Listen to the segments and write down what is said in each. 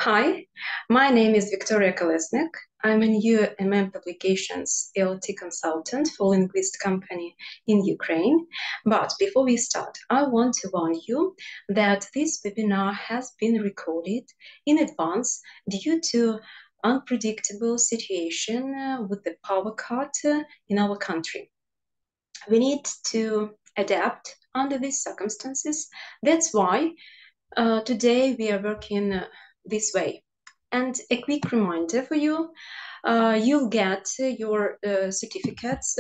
Hi, my name is Vікторія Колесник. I'm a new publications LT consultant for Lingvist company in Ukraine. But before we start, I want to warn you that this webinar has been recorded in advance due to unpredictable situation with the power cut in our country. We need to adapt under these circumstances. That's why today we are working this way. And a quick reminder for you, you'll get your certificates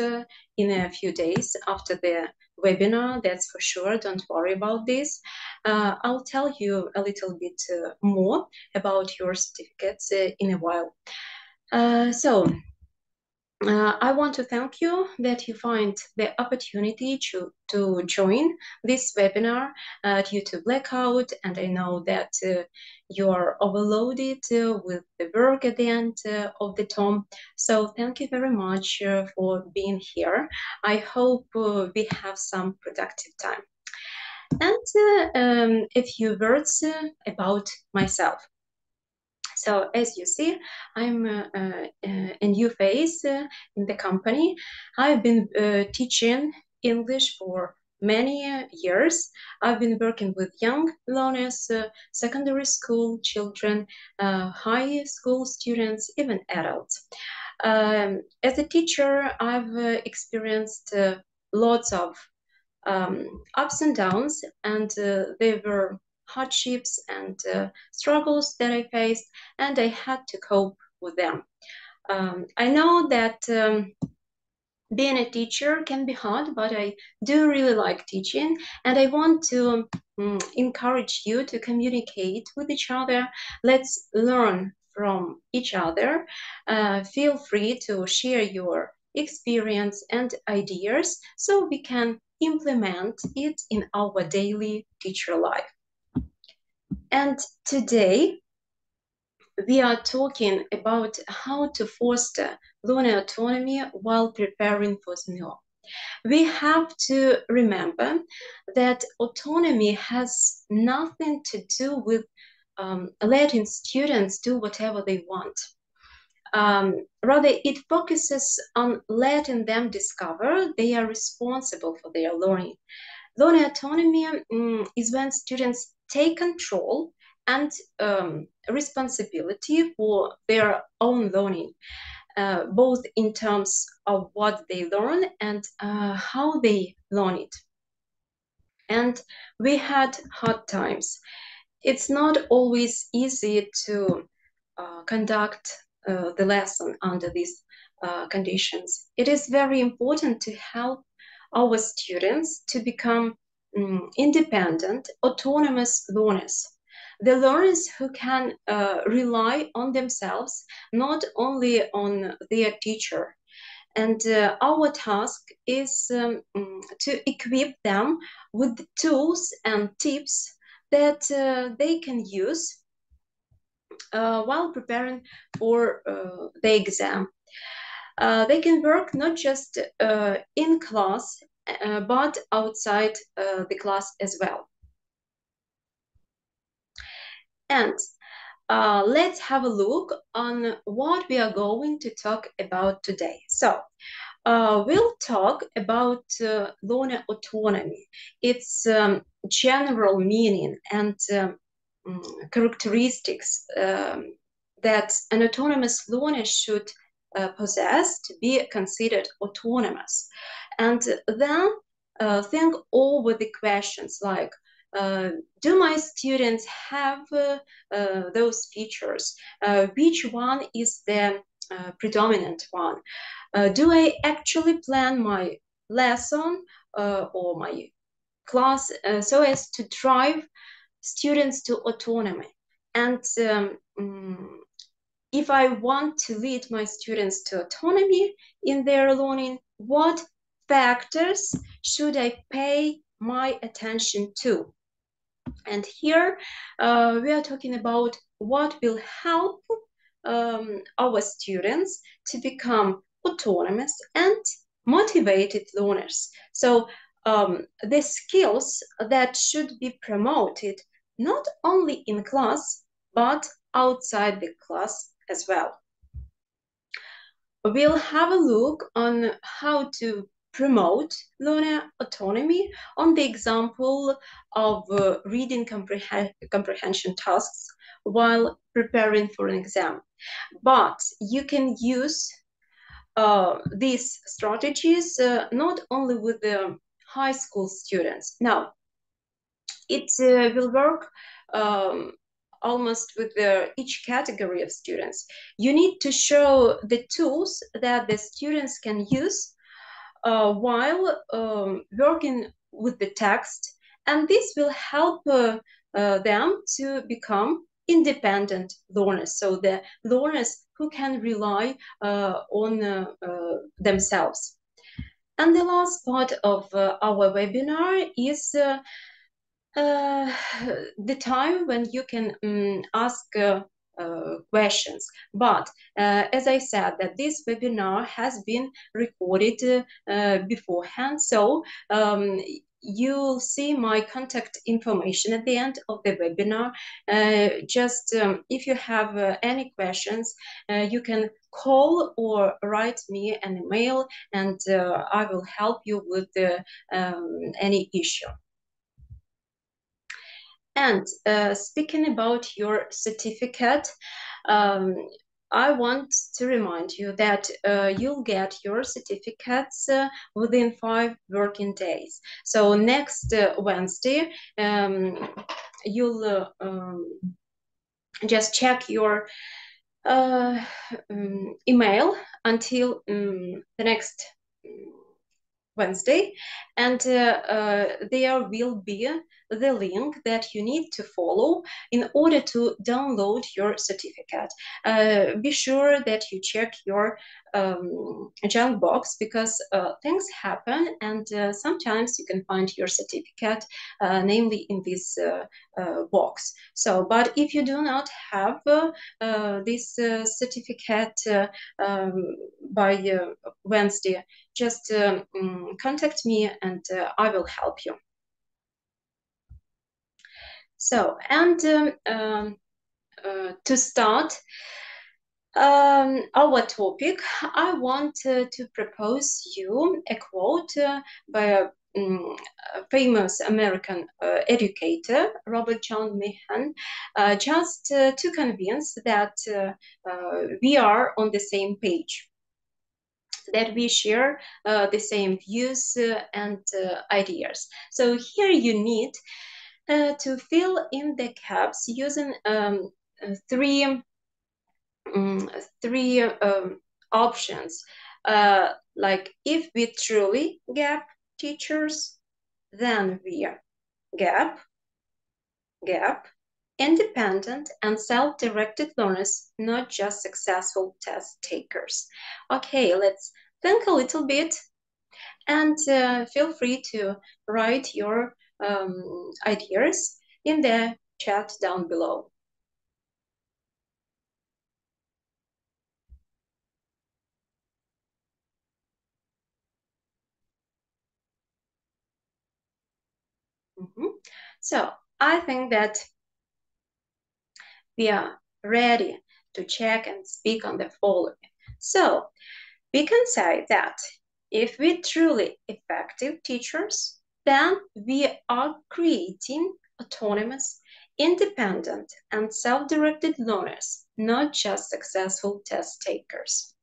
in a few days after the webinar, that's for sure, don't worry about this. I'll tell you a little bit more about your certificates in a while. I want to thank you that you find the opportunity to join this webinar due to blackout, and I know that you're overloaded with the work at the end of the term. So thank you very much for being here. I hope we have some productive time. And a few words about myself. So as you see, I'm a new face in the company. I've been teaching English for many years. I've been working with young learners, secondary school children, high school students, even adults. As a teacher, I've experienced lots of ups and downs, and they were hardships and struggles that I faced, and I had to cope with them. I know that being a teacher can be hard, but I do really like teaching, and I want to encourage you to communicate with each other. Let's learn from each other. Feel free to share your experience and ideas so we can implement it in our daily teacher life. And today, we are talking about how to foster learner autonomy while preparing for ZNO. We have to remember that autonomy has nothing to do with letting students do whatever they want. Rather, it focuses on letting them discover they are responsible for their learning. Learning autonomy is when students take control and responsibility for their own learning, both in terms of what they learn and how they learn it. And we had hard times. It's not always easy to conduct the lesson under these conditions. It is very important to help our students to become independent, autonomous learners. The learners who can rely on themselves, not only on their teacher. And our task is to equip them with the tools and tips that they can use while preparing for the exam. They can work not just in class, but outside the class as well. And let's have a look on what we are going to talk about today. So we'll talk about learner autonomy, its general meaning and characteristics that an autonomous learner should possess to be considered autonomous. And then think over the questions like, do my students have those features? Which one is the predominant one? Do I actually plan my lesson or my class so as to drive students to autonomy? And if I want to lead my students to autonomy in their learning, what factors should I pay my attention to? And here we are talking about what will help our students to become autonomous and motivated learners. So the skills that should be promoted not only in class, but outside the class as well. We'll have a look on how to promote learner autonomy on the example of reading comprehension tasks while preparing for an exam. But you can use these strategies not only with the high school students. Now, it will work almost with each category of students. You need to show the tools that the students can use while working with the text, and this will help them to become independent learners, so the learners who can rely on themselves. And the last part of our webinar is the time when you can ask questions. But as I said, that this webinar has been recorded beforehand, so you'll see my contact information at the end of the webinar. Just if you have any questions, you can call or write me an email, and I will help you with any issue. And speaking about your certificate, I want to remind you that you'll get your certificates within 5 working days. So next Wednesday, you'll just check your email until the next Wednesday, and there will be the link that you need to follow in order to download your certificate. Be sure that you check your junk box, because things happen, and sometimes you can find your certificate namely in this box. So, but if you do not have this certificate by Wednesday, just contact me and I will help you. So, and to start our topic, I want to propose you a quote by a famous American educator, Robert John Meehan, just to convince that we are on the same page, that we share the same views and ideas. So here you need to fill in the gaps using three options. Like, if we truly gap teachers, then we are gap, independent and self-directed learners, not just successful test takers. Okay, let's think a little bit, and feel free to write your ideas in the chat down below. So I think that we are ready to check and speak on the following. So we can say that if we're truly effective teachers, then we are creating autonomous, independent, and self-directed learners, not just successful test takers.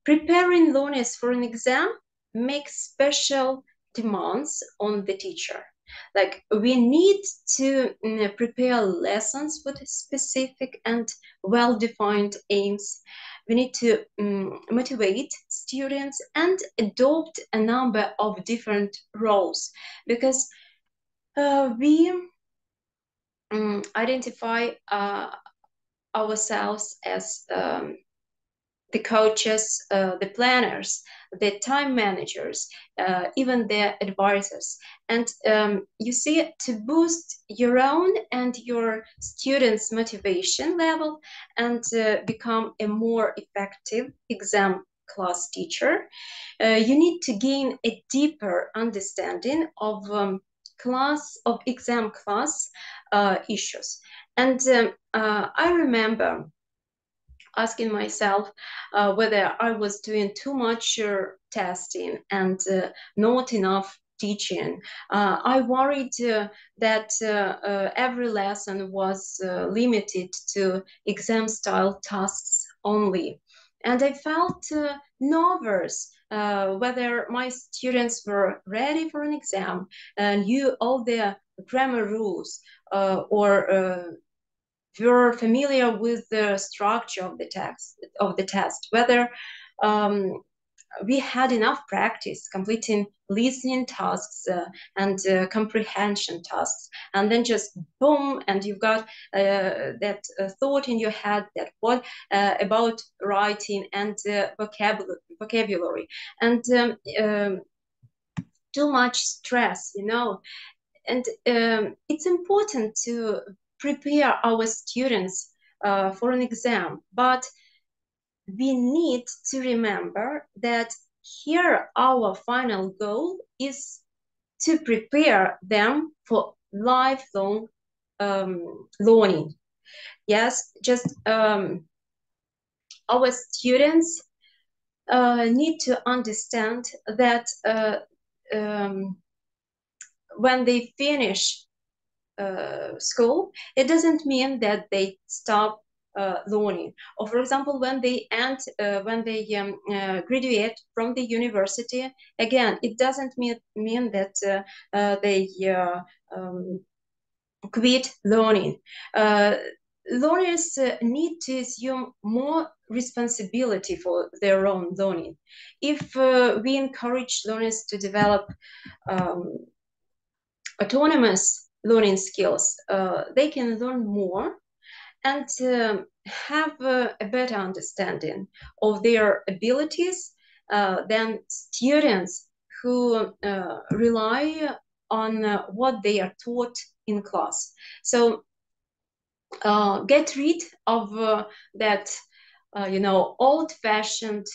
Preparing learners for an exam makes special demands on the teacher. Like, we need to prepare lessons with specific and well-defined aims. We need to motivate students and adopt a number of different roles, because we identify ourselves as the coaches, the planners, the time managers, even the advisors. And you see, to boost your own and your students' motivation level and become a more effective exam class teacher, you need to gain a deeper understanding of exam class issues. And I remember asking myself whether I was doing too much testing and not enough teaching. I worried that every lesson was limited to exam-style tasks only. And I felt nervous whether my students were ready for an exam and knew all the grammar rules or were familiar with the structure of the test, whether we had enough practice completing listening tasks and comprehension tasks, and then just boom, and you've got that thought in your head that what about writing and vocabulary, and too much stress, you know. And it's important to prepare our students for an exam, but we need to remember that here our final goal is to prepare them for lifelong learning. Yes, just our students need to understand that when they finish school, it doesn't mean that they stop learning. Or for example, when they graduate from the university, again, it doesn't mean that they quit learning. Learners need to assume more responsibility for their own learning. If we encourage learners to develop autonomous learning skills, they can learn more and have a better understanding of their abilities than students who rely on what they are taught in class. So get rid of that old-fashioned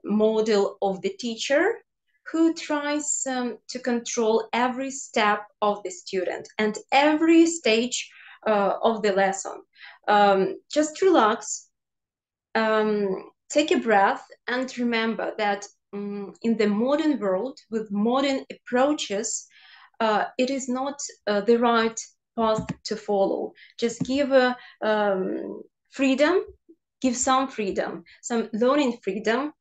model of the teacher who tries to control every step of the student and every stage of the lesson. Just relax, take a breath, and remember that in the modern world with modern approaches, it is not the right path to follow. Just give freedom, give some freedom, some learning freedom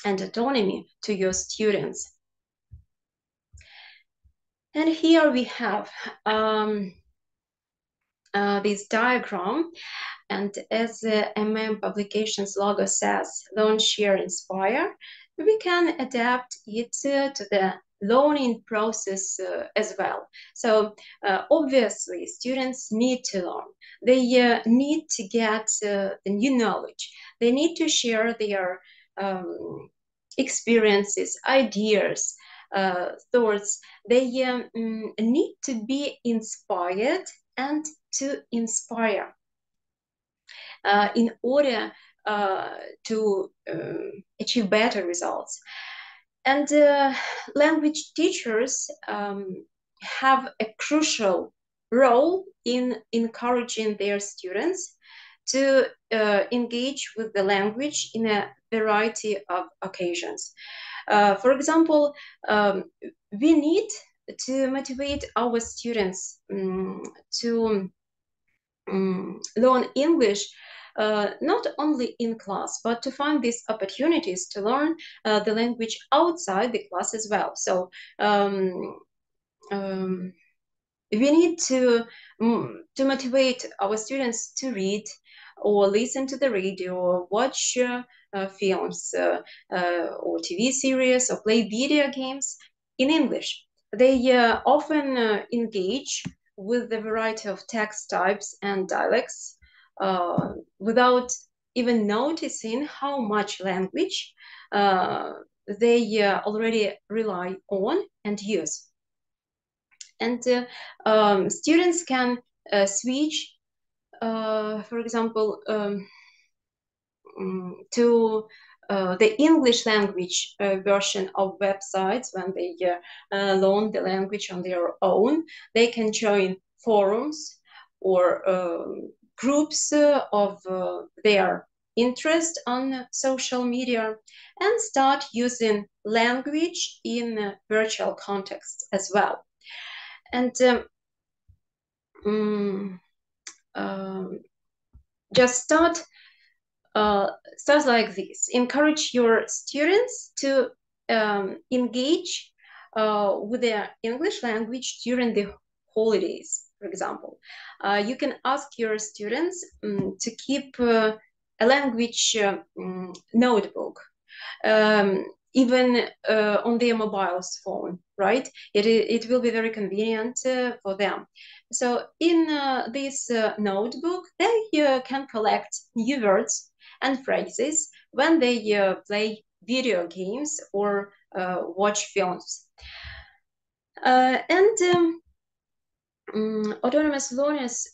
and autonomy to your students. And here we have this diagram, and as MM Publications logo says, learn, share, inspire, we can adapt it to the learning process as well. So obviously students need to learn, they need to get the new knowledge, they need to share their experiences, ideas, thoughts, they need to be inspired and to inspire in order to achieve better results. And language teachers have a crucial role in encouraging their students to engage with the language in a variety of occasions. For example, we need to motivate our students to learn English not only in class, but to find these opportunities to learn the language outside the class as well. So we need to motivate our students to read or listen to the radio or watch films or TV series or play video games in English. They often engage with a variety of text types and dialects without even noticing how much language they already rely on and use. And students can switch, for example, to the English language version of websites when they learn the language on their own. They can join forums or groups of their interest on social media, and start using language in virtual contexts as well. And just start like this. Encourage your students to engage with their English language during the holidays, for example. You can ask your students to keep a language notebook, even on their mobile phone, right? It will be very convenient for them. So in this notebook, they can collect new words and phrases when they play video games or watch films. Autonomous learners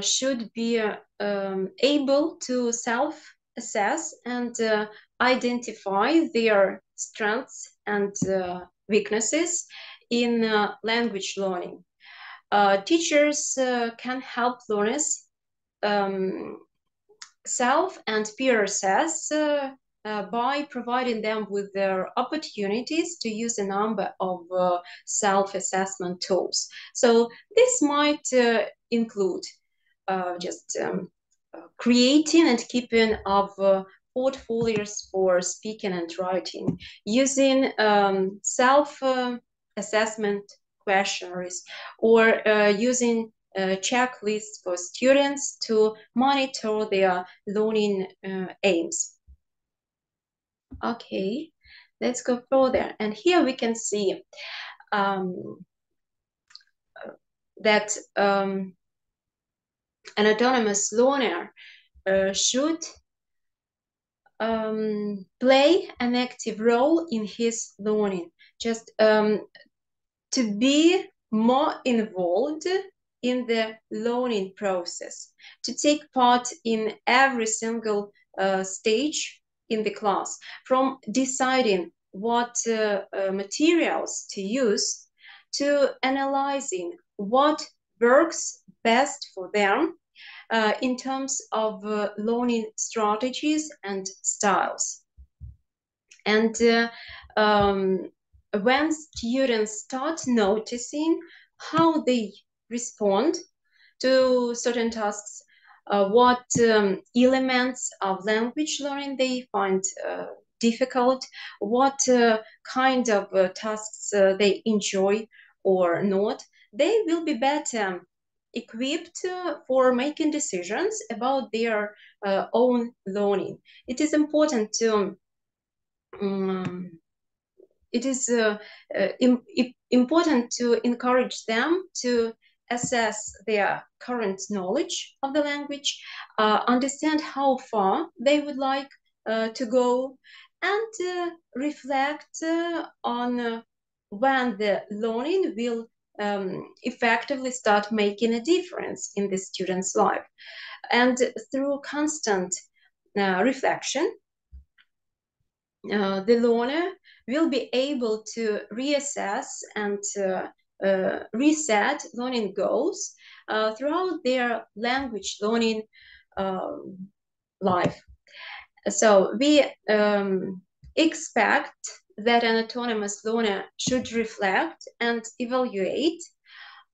should be able to self-assess and identify their strengths and weaknesses in language learning. Teachers can help learners self and peer assess by providing them with their opportunities to use a number of self-assessment tools. So this might include just creating and keeping of portfolios for speaking and writing, using self-assessment questionnaires, or using checklists for students to monitor their learning aims. Okay, let's go further. And here we can see that an autonomous learner should play an active role in his learning, just to be more involved in the learning process, to take part in every single stage in the class, from deciding what materials to use to analyzing what works best for them in terms of learning strategies and styles. And when students start noticing how they respond to certain tasks, what elements of language learning they find difficult, what kind of tasks they enjoy or not, they will be better equipped for making decisions about their own learning. It is important to important to encourage them to assess their current knowledge of the language, understand how far they would like to go, and reflect on when the learning will effectively start making a difference in the student's life. And through constant reflection, the learner will be able to reassess and reset learning goals throughout their language learning life. So we expect that an autonomous learner should reflect and evaluate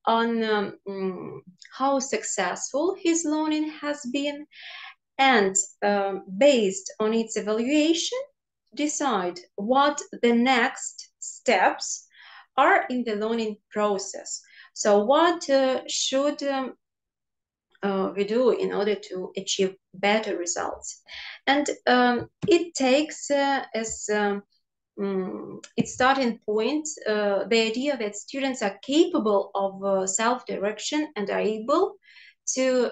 on how successful his learning has been, and based on its evaluation, decide what the next steps are in the learning process. So what should we do in order to achieve better results? And it takes as its starting point the idea that students are capable of self-direction and are able to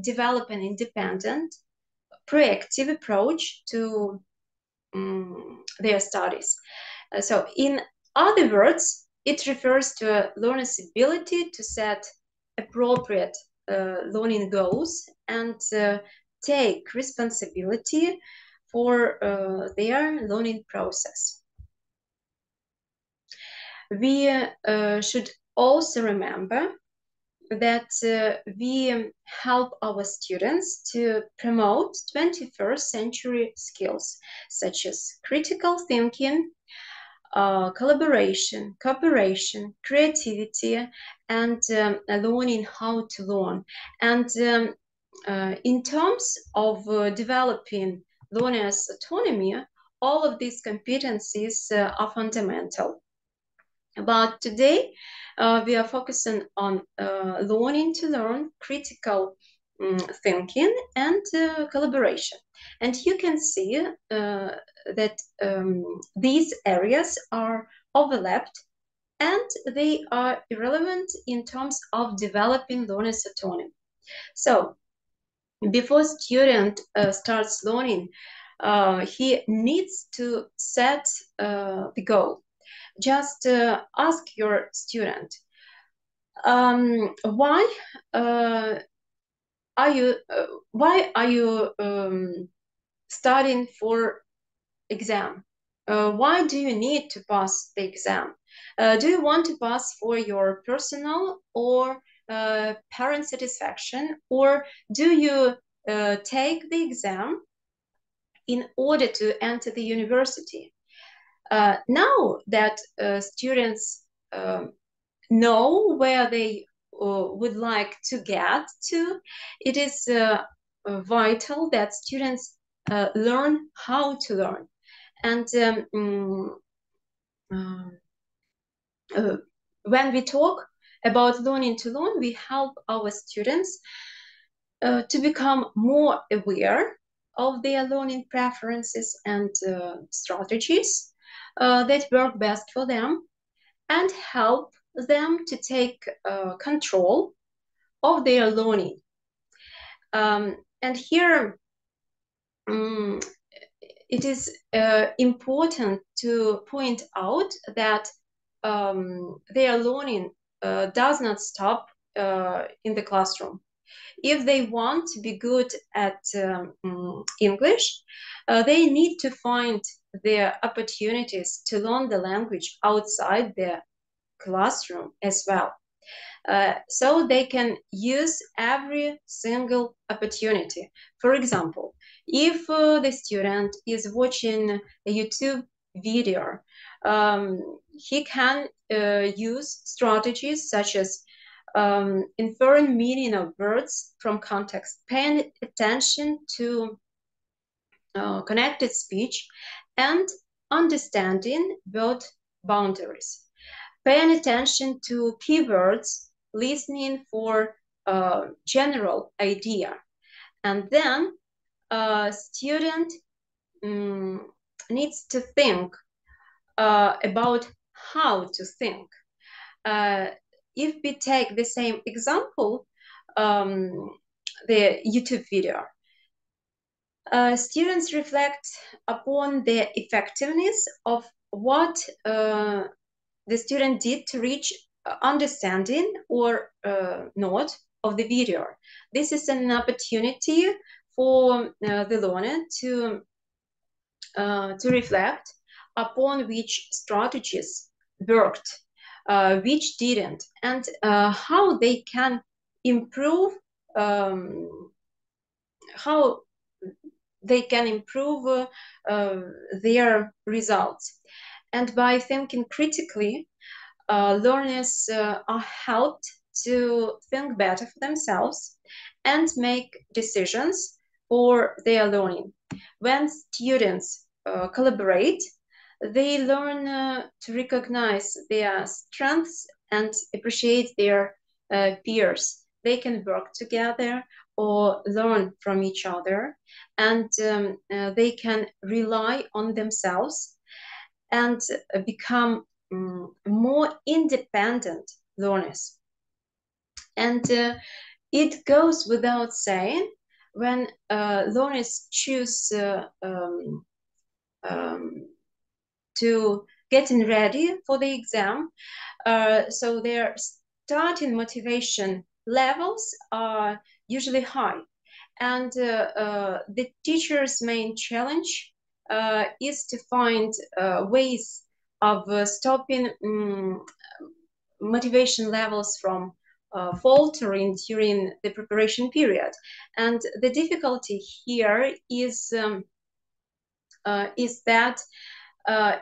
develop an independent, proactive approach to their studies. So in other words, it refers to a learner's ability to set appropriate learning goals and take responsibility for their learning process. We should also remember that we help our students to promote 21st century skills such as critical thinking, collaboration, cooperation, creativity, and learning how to learn. And in terms of developing learners' autonomy, all of these competencies are fundamental. But today, we are focusing on learning to learn, critical thinking, and collaboration. And you can see that these areas are overlapped and they are irrelevant in terms of developing learners' autonomy. So, before student starts learning, he needs to set the goal. Just ask your student, why are you studying for exam? Why do you need to pass the exam? Do you want to pass for your personal or parent satisfaction, or do you take the exam in order to enter the university? Now that students know where they would like to get to, it is vital that students learn how to learn. And when we talk about learning to learn, we help our students to become more aware of their learning preferences and strategies that work best for them, and help them to take control of their learning. And here it is important to point out that their learning does not stop in the classroom. If they want to be good at English, they need to find their opportunities to learn the language outside their classroom as well. So they can use every single opportunity. For example, if the student is watching a YouTube video, he can use strategies such as inferring meaning of words from context, paying attention to connected speech, and understanding word boundaries, paying attention to keywords, listening for general idea. And then student needs to think about how to think. If we take the same example, the YouTube video, students reflect upon the effectiveness of what the student did to reach understanding or not of the video. This is an opportunity for the learner to reflect upon which strategies worked, which didn't, and how they can improve their results. And by thinking critically, learners are helped to think better for themselves and make decisions for their learning. When students collaborate, they learn to recognize their strengths and appreciate their peers. They can work together or learn from each other, and they can rely on themselves and become more independent learners. And it goes without saying, when learners choose to getting ready for the exam, so their starting motivation levels are usually high, and the teacher's main challenge is to find ways of stopping motivation levels from faltering during the preparation period. And the difficulty here is that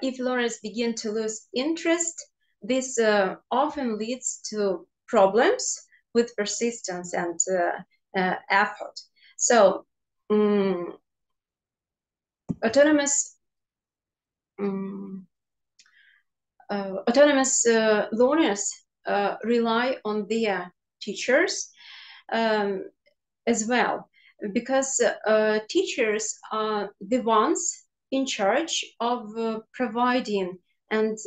if learners begin to lose interest, this often leads to problems with persistence and effort. So autonomous learners rely on their teachers as well, because teachers are the ones in charge of providing and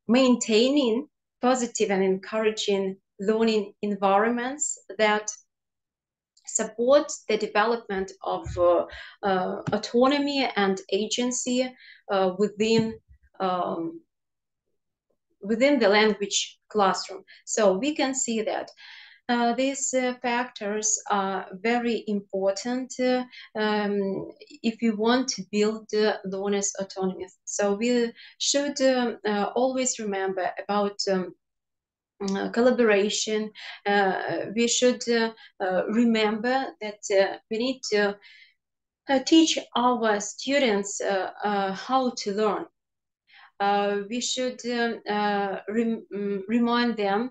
maintaining positive and encouraging learning environments that support the development of autonomy and agency within the language classroom. So we can see that these factors are very important if you want to build learners' autonomy. So we should always remember about collaboration. We should remember that we need to teach our students how to learn. We should remind them,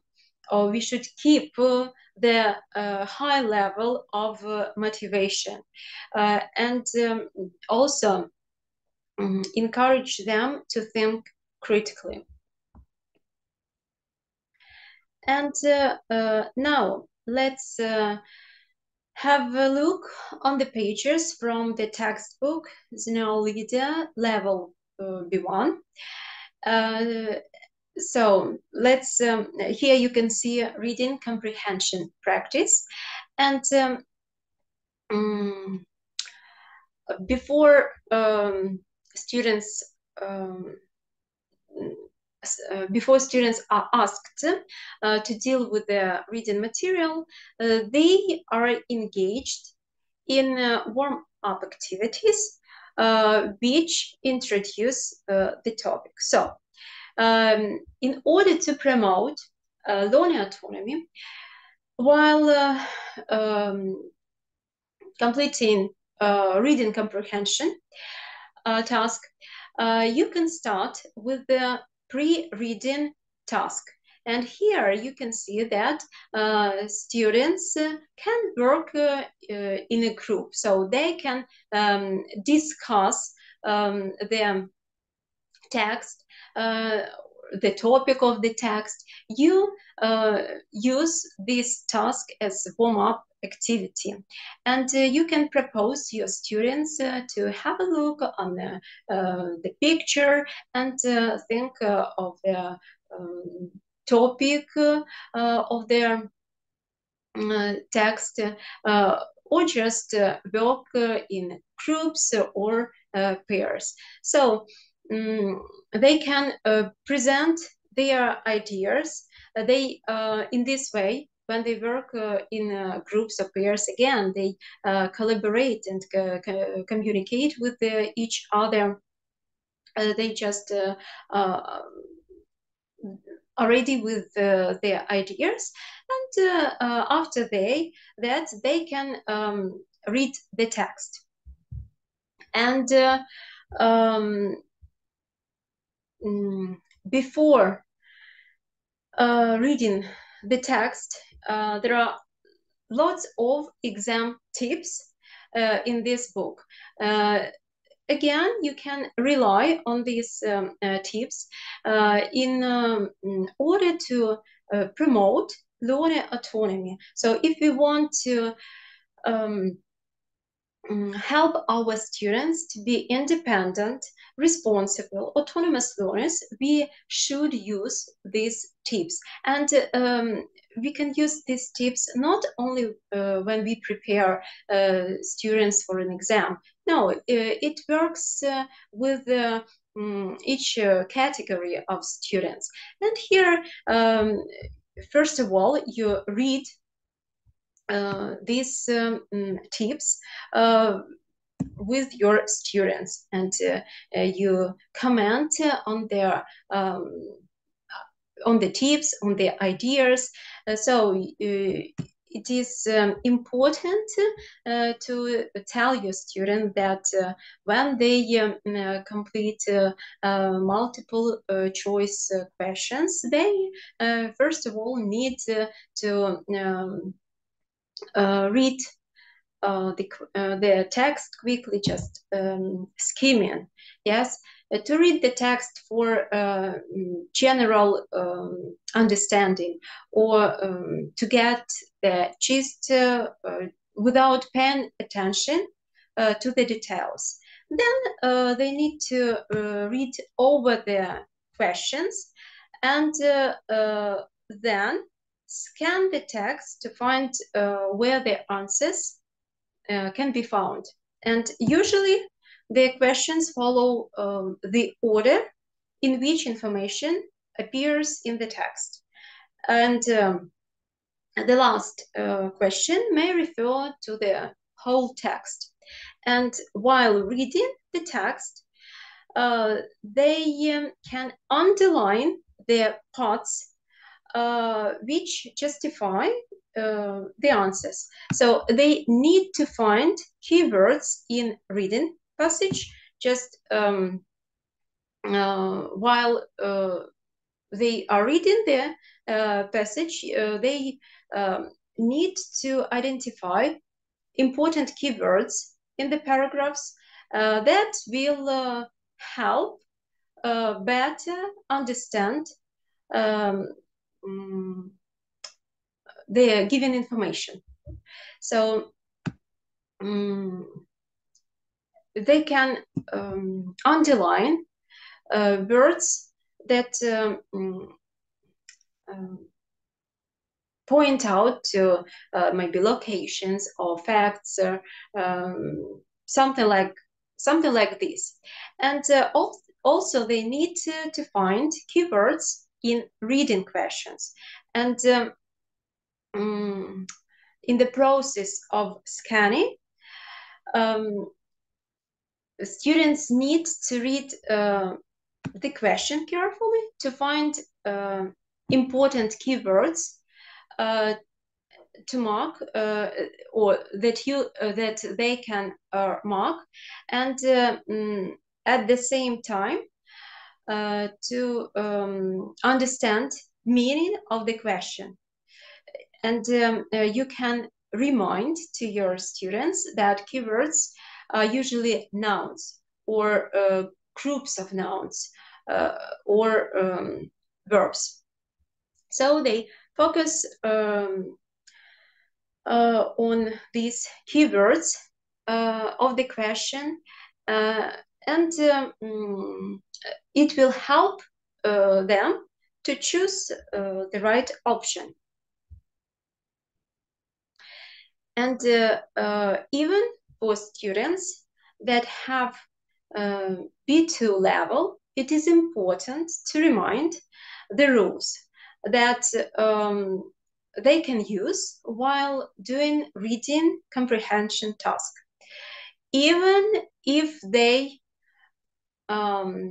or we should keep the high level of motivation, and also encourage them to think critically. And now let's have a look on the pages from the textbook ZNO Leader Level B1. So let's, here you can see reading comprehension practice. And before students are asked to deal with the reading material, they are engaged in warm-up activities which introduce the topic. So in order to promote learning autonomy while completing reading comprehension task, you can start with the pre-reading task. And here you can see that students can work in a group, so they can discuss the text, the topic of the text. You use this task as a warm-up activity, and you can propose your students to have a look on the picture and think of the topic of their text, or just work in groups or pairs. So they can present their ideas. They in this way, when they work in groups or pairs, again, they collaborate and communicate with each other. They just are ready with their ideas, and after that they can read the text. And before reading the text, there are lots of exam tips in this book. Again, you can rely on these tips in order to promote learner autonomy. So if we want to help our students to be independent, responsible, autonomous learners, we should use these tips. And we can use these tips not only when we prepare students for an exam. No, it works with each category of students. And here, first of all, you read these tips with your students, and you comment on their on the tips, on the ideas. So it is important to tell your student that when they complete multiple choice questions, they first of all need to read the text quickly, just skimming, yes, to read the text for general understanding, or to get the gist without paying attention to the details. Then they need to read over the questions, and then scan the text to find where the answers can be found. And usually the questions follow the order in which information appears in the text. And the last question may refer to the whole text. And while reading the text, they can underline the parts which justify the answers. So they need to find keywords in reading passage, just while they are reading the passage, they need to identify important keywords in the paragraphs that will help better understand the given information. So they can underline words that point out to maybe locations or facts, something like this. And also they need to find keywords in reading questions. And in the process of scanning, students need to read the question carefully to find important keywords to mark, or that they can mark, and at the same time to understand meaning of the question. And you can remind to your students that keywords are usually nouns, or groups of nouns, or verbs. So they focus on these keywords of the question, and it will help them to choose the right option. And even for students that have B2 level, it is important to remind the rules that they can use while doing reading comprehension task, even if they are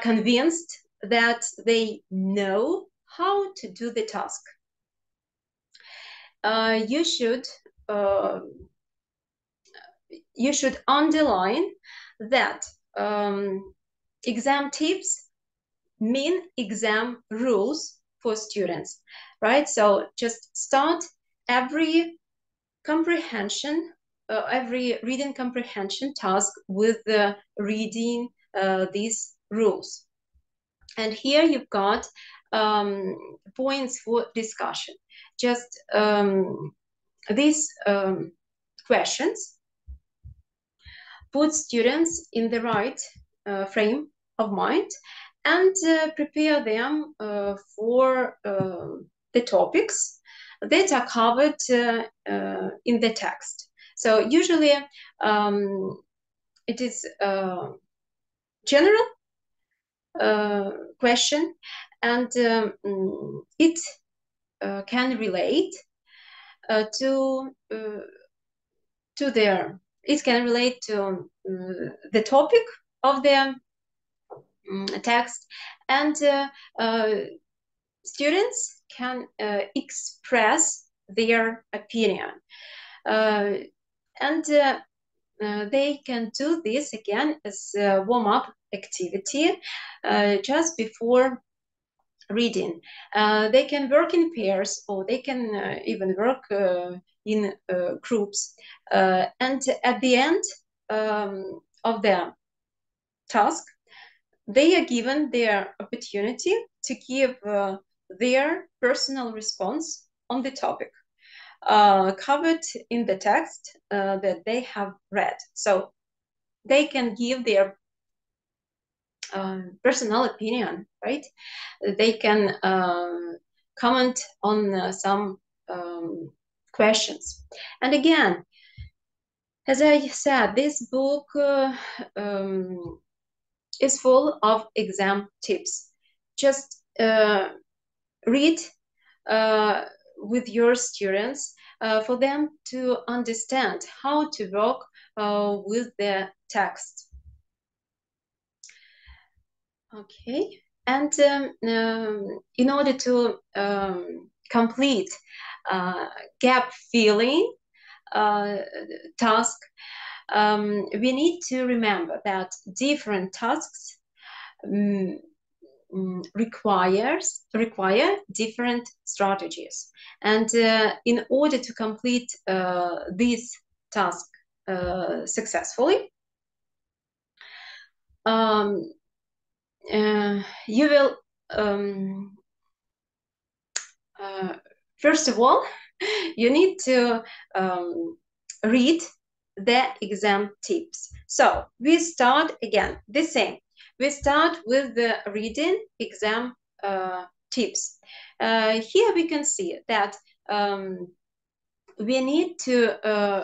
convinced that they know how to do the task. You should underline that exam tips mean exam rules for students, right? So just start every reading comprehension task with reading these rules. And here you've got points for discussion. Just these questions put students in the right frame of mind and prepare them for the topics that are covered in the text. So usually it is a general question, and it can relate to the topic of the text, and students can express their opinion. And they can do this again as a warm-up activity just before reading. They can work in pairs, or they can even work in groups. And at the end of the task, they are given their opportunity to give their personal response on the topic covered in the text that they have read. So they can give their personal opinion, right? They can comment on some questions. And again, as I said, this book is full of exam tips. Just read with your students for them to understand how to work with the text. Okay, and in order to complete gap filling task, we need to remember that different tasks require different strategies, and in order to complete this task successfully, you will first of all, you need to read the exam tips. So we start again the same. We start with the reading exam tips. Here we can see that we need to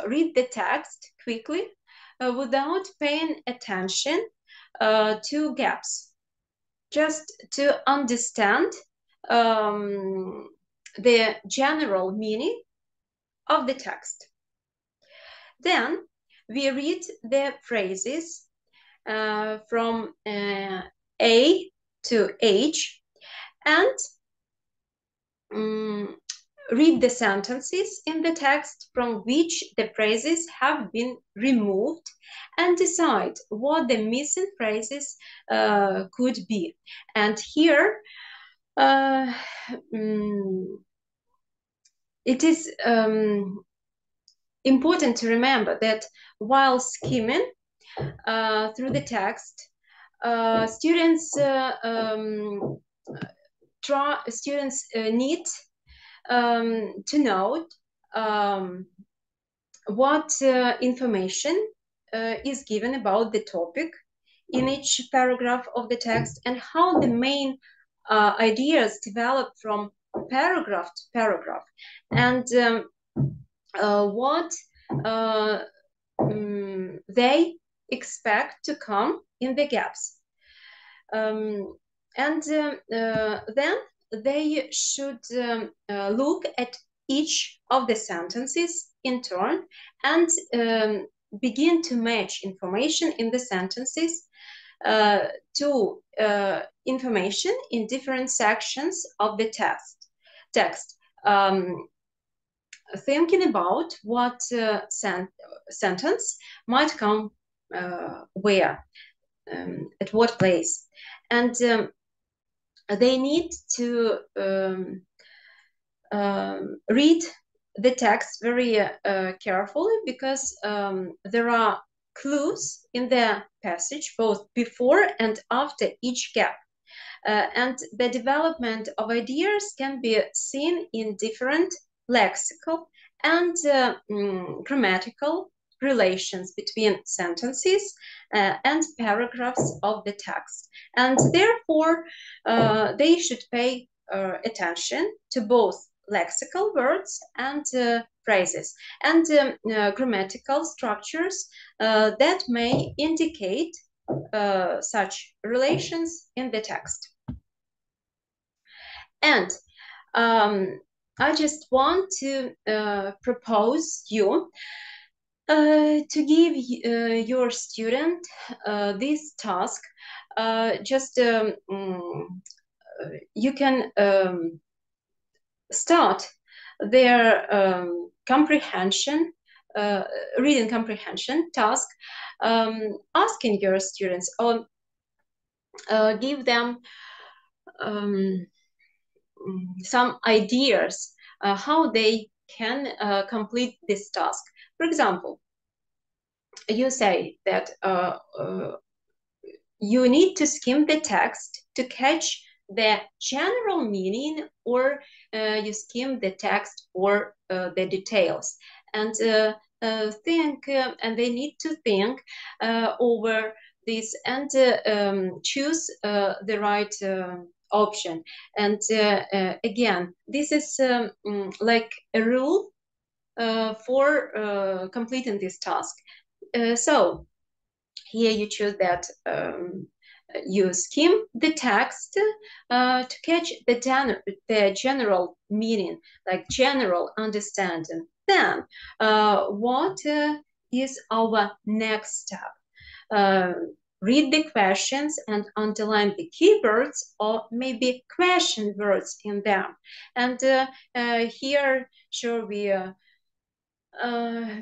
read the text quickly without paying attention to gaps, just to understand the general meaning of the text. Then we read the phrases from A to H, and read the sentences in the text from which the phrases have been removed, and decide what the missing phrases could be. And here it is important to remember that while skimming through the text, students need to note what information is given about the topic in each paragraph of the text, and how the main ideas develop from paragraph to paragraph, and what they expect to come in the gaps. And then they should look at each of the sentences in turn and begin to match information in the sentences to information in different sections of the text. Thinking about what sentence might come where, at what place. And they need to read the text very carefully, because there are clues in the passage both before and after each gap. And the development of ideas can be seen in different lexical and grammatical relations between sentences and paragraphs of the text. And therefore, they should pay attention to both lexical words and phrases, and grammatical structures that may indicate such relations in the text. And I just want to propose you to give your student this task just you can start their comprehension, reading comprehension task, asking your students, or give them some ideas how they can complete this task. For example, you say that you need to skim the text to catch the general meaning, or you skim the text for the details, and think, and they need to think over this and choose the right option. And again, this is like a rule for completing this task. So here you choose that you skim the text to catch the general meaning, like general understanding. Then what is our next step? Read the questions and underline the keywords or maybe question words in them. And here, sure, we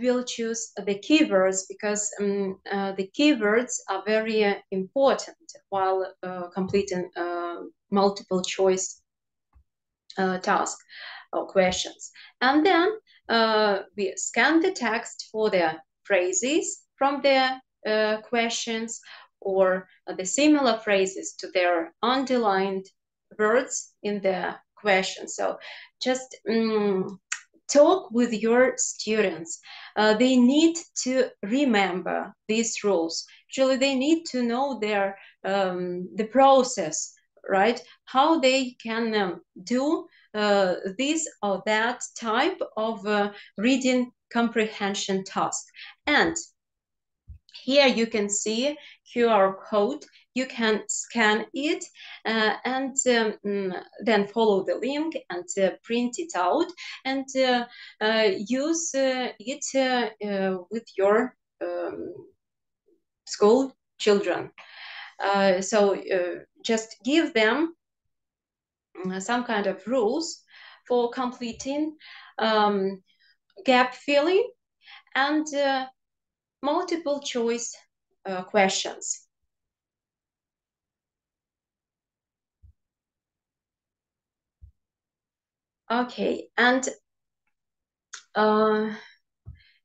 will choose the keywords, because the keywords are very important while completing multiple choice task or questions. And then we scan the text for the phrases from the questions, or the similar phrases to their underlined words in the question. So just talk with your students. They need to remember these rules. Actually, they need to know their the process, right? How they can do this or that type of reading comprehension task. And here you can see QR code. You can scan it and then follow the link and print it out and use it with your school children. So just give them some kind of rules for completing gap filling and multiple choice questions. Okay, and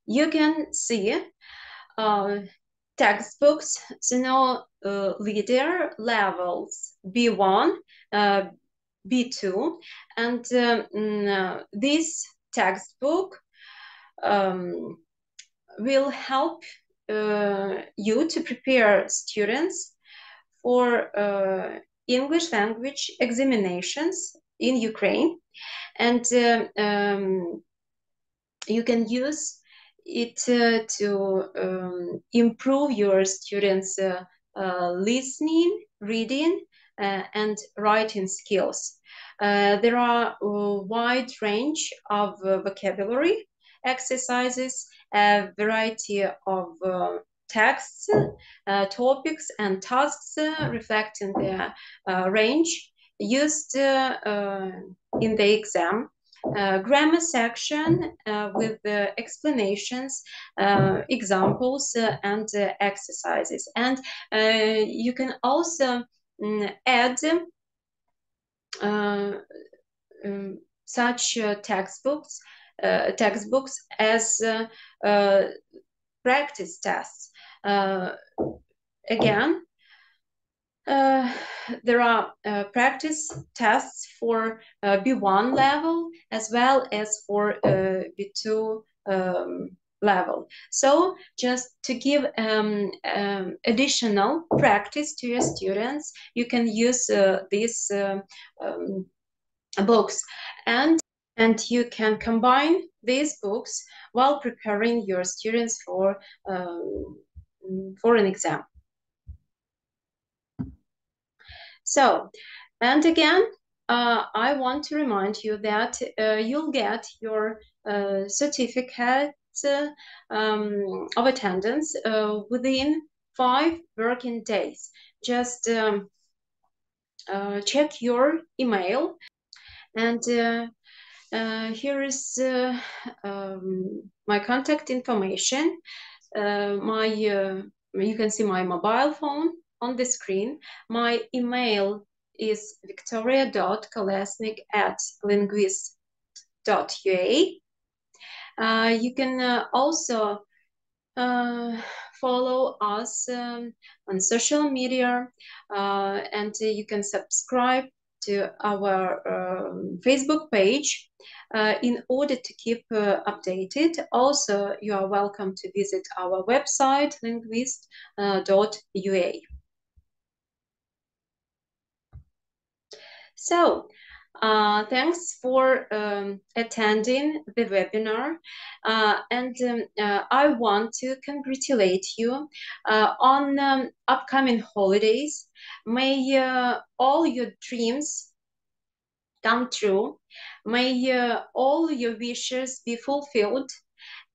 you can see textbooks, ZNO leader levels B1, B2, and this textbook will help you to prepare students for English language examinations in Ukraine, and you can use it to improve your students' listening, reading, and writing skills. There are a wide range of vocabulary exercises, a variety of texts, topics, and tasks reflecting the range used in the exam. Grammar section with explanations, examples, and exercises. And you can also add such textbooks as practice tests. Again, there are practice tests for B1 level as well as for B2 level. So just to give additional practice to your students, you can use these books, and you can combine these books while preparing your students for an exam. So, and again, I want to remind you that you'll get your certificate of attendance within 5 working days. Just check your email, and here is my contact information. You can see my mobile phone on the screen. My email is victoria.kolesnik@linguist.ua. You can also follow us on social media, and you can subscribe to our Facebook page in order to keep updated. Also, you are welcome to visit our website, linguist.ua. So, thanks for attending the webinar, and I want to congratulate you on upcoming holidays. May all your dreams come true. May all your wishes be fulfilled,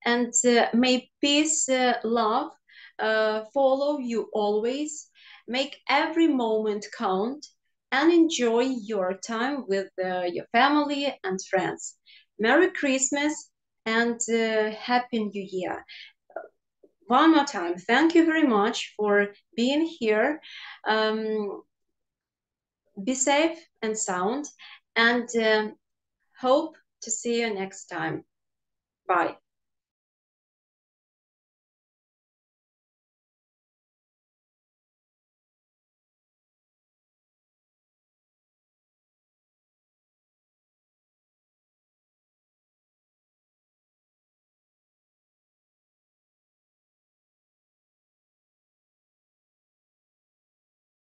and may peace, love follow you always. Make every moment count, and enjoy your time with your family and friends. Merry Christmas and Happy New Year. One more time, thank you very much for being here. Be safe and sound, and hope to see you next time. Bye.